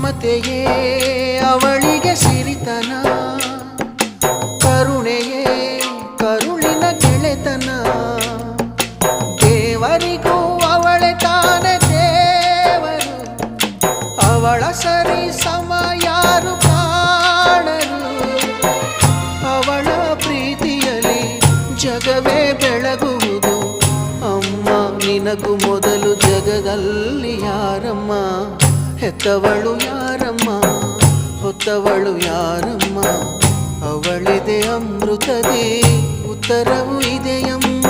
ಮಮತೆಯೇ ಅವಳಿಗೆ ಸಿರಿತನ, ಕರುಣೆಯೇ ಕರುಳಿನ ಗೆಳೆತನ. ದೇವರಿಗೂ ಅವಳೆ ತಾನೆ ದೇವರು, ಅವಳ ಸರಿ ಸಮ ಯಾರು ಕಾಣರು. ಅವಳ ಪ್ರೀತಿಯಲ್ಲಿ ಜಗವೇ ಬೆಳಗುವುದು. ಅಮ್ಮ ನಿನಗೂ ಮೊದಲು ಜಗದಲ್ಲಿ ಯಾರಮ್ಮ, ಹೆತ್ತವಳು ಯಾರಮ್ಮ, ಹೊತ್ತವಳು ಯಾರಮ್ಮ. ಅವಳಿದೆ ಅಮೃತದೇ ಉತ್ತರವೂ ಇದೆಯಮ್ಮ.